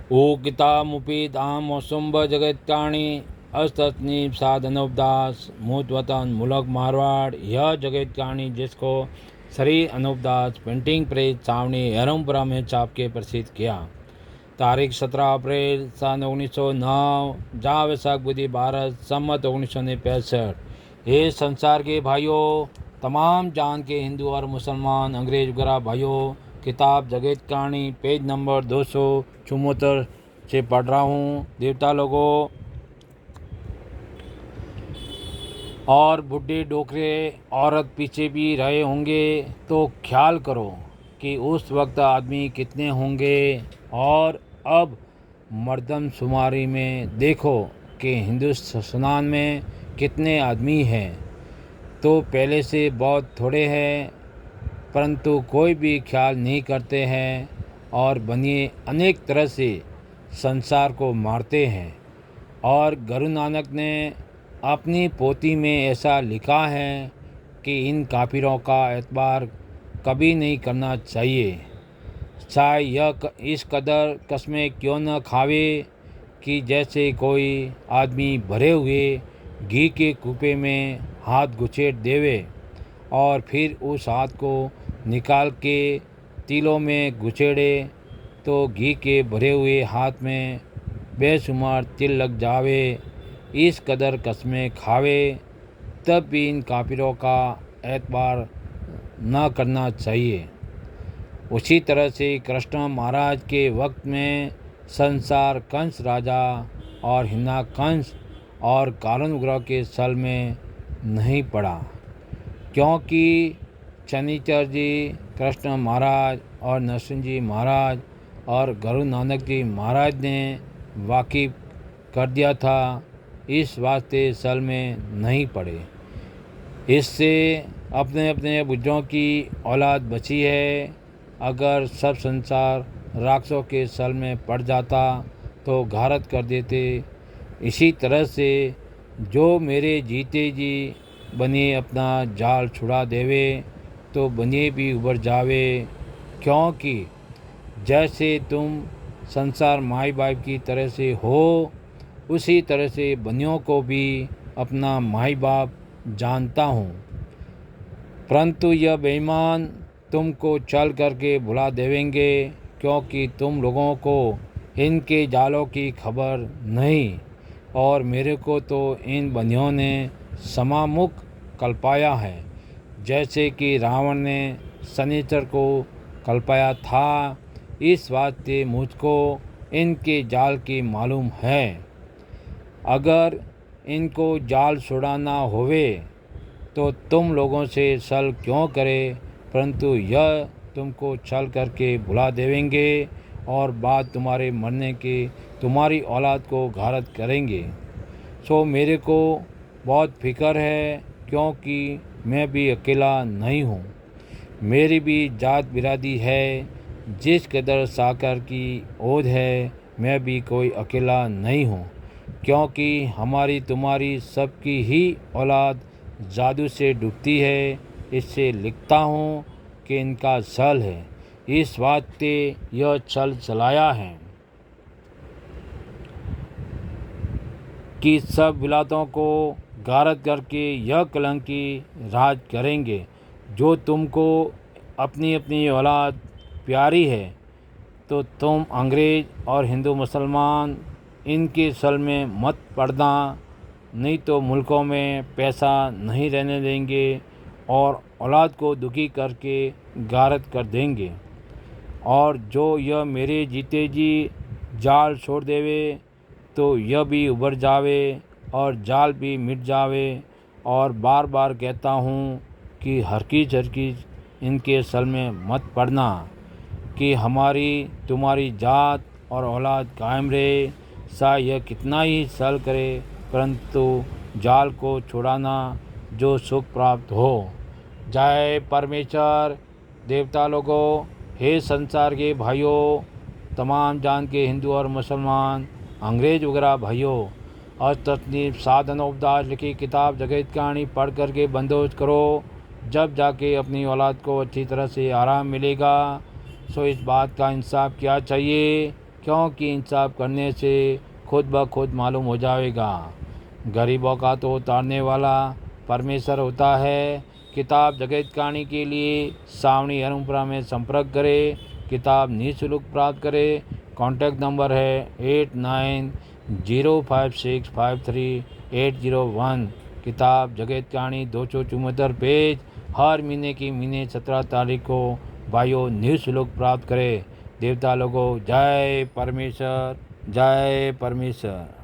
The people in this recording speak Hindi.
ओ कितामुपीत आम मौसुम्ब जगत्काणी अस्तनी साधनोपदास मूतवतन मुलक मारवाड़। यह जगत्काणी जिसको श्री अनुपदास प्रिंटिंग प्रेस छावनी एरमपुरा में छाप के प्रसिद्ध किया। तारीख 17 अप्रैल सन 1909 जहाँ वैशाख बुद्धि भारत सम्मत 1965। ये संसार के भाइयों, तमाम जान के हिंदू और मुसलमान अंग्रेज वगैरह भाइयों, किताब जगत कहानी पेज नंबर 274 से पढ़ रहा हूँ। देवता लोगों और बुढ़े डोकरे औरत पीछे भी रहे होंगे तो ख्याल करो कि उस वक्त आदमी कितने होंगे। और अब मर्दमशुमारी में देखो कि हिंदुस्तान में कितने आदमी हैं। तो पहले से बहुत थोड़े हैं, परंतु कोई भी ख्याल नहीं करते हैं और बनिए अनेक तरह से संसार को मारते हैं। और गुरु नानक ने अपनी पोथी में ऐसा लिखा है कि इन काफिरों का एतबार कभी नहीं करना चाहिए, चाहे यह इस कदर कस्में क्यों न खावे कि जैसे कोई आदमी भरे हुए घी के कूपे में हाथ घुसेड़ देवे और फिर उस हाथ को निकाल के तिलों में घुसेड़े तो घी के भरे हुए हाथ में बेशुमार तिल लग जावे। इस कदर कस्में खावे तब भी इन काफिरों का एतबार न करना चाहिए। उसी तरह से कृष्ण महाराज के वक्त में संसार कंस राजा और हिना कंस और कारण ग्रह के सल में नहीं पड़ा, क्योंकि शनिचर जी, कृष्ण महाराज और नरसिंह जी महाराज और गुरु नानक जी महाराज ने वाकिफ कर दिया था, इस वास्ते सल में नहीं पड़े। इससे अपने अपने बुजुर्गों की औलाद बची है। अगर सब संसार राक्षसों के सल में पड़ जाता तो घारत कर देते। इसी तरह से जो मेरे जीते जी बनिए अपना जाल छुड़ा देवे तो बनिए भी उबर जावे, क्योंकि जैसे तुम संसार माई बाप की तरह से हो, उसी तरह से बनियों को भी अपना माई बाप जानता हूँ। परंतु यह बेईमान तुमको चल करके भुला देवेंगे, क्योंकि तुम लोगों को इनके जालों की खबर नहीं। और मेरे को तो इन बनियों ने समामुख कल्पाया है, जैसे कि रावण ने शनिचर को कल्पाया था। इस वास्ते मुझको इनके जाल की मालूम है। अगर इनको जाल छुड़ाना होवे तो तुम लोगों से छल क्यों करे, परंतु यह तुमको छल करके भुला देवेंगे और बाद तुम्हारे मरने के तुम्हारी औलाद को घारत करेंगे। सो मेरे को बहुत फिक्र है, क्योंकि मैं भी अकेला नहीं हूँ, मेरी भी जात बिरादी है। जिस कदर साकर की ओध है, मैं भी कोई अकेला नहीं हूँ, क्योंकि हमारी तुम्हारी सबकी ही औलाद जादू से डूबती है। इससे लिखता हूँ कि इनका छल है, इस वास्ते यह छल चलाया है कि सब विलातों को गारत करके यह कलंकी राज करेंगे। जो तुमको अपनी अपनी औलाद प्यारी है तो तुम अंग्रेज और हिंदू मुसलमान इनके सल में मत पड़ना, नहीं तो मुल्कों में पैसा नहीं रहने देंगे और औलाद को दुखी करके गारत कर देंगे। और जो यह मेरे जीते जी जाल छोड़ देवे तो यह भी उभर जावे और जाल भी मिट जावे। और बार बार कहता हूँ कि हरकी झरकी इनके सल में मत पड़ना, कि हमारी तुम्हारी जात और औलाद कायम रहे। सा यह कितना ही सल करे, परंतु जाल को छुड़ाना जो सुख प्राप्त हो। जय परमेश्वर। देवता लोगों, हे संसार के भाइयों, तमाम जान के हिंदू और मुसलमान अंग्रेज वगैरह भाइयों, अस्तनीफ साधनोपदास लिखी किताब जगत कहानी पढ़ करके बंदोबस्त करो, जब जाके अपनी औलाद को अच्छी तरह से आराम मिलेगा। सो इस बात का इंसाफ क्या चाहिए क्योंकि इंसाफ करने से खुद ब खुद मालूम हो जाएगा। गरीबों का तो उतारने वाला परमेश्वर होता है। किताब जगत कहानी के लिए सावनी अनुपुरा में संपर्क करें। किताब निःशुल्क प्राप्त करें। कॉन्टैक्ट नंबर है 8905653801। किताब जगत कहानी 274 पेज। हर महीने की महीने 17 तारीख को भाइयों निःशुल्क प्राप्त करें। देवता लोगों जय परमेश्वर, जय परमेश्वर।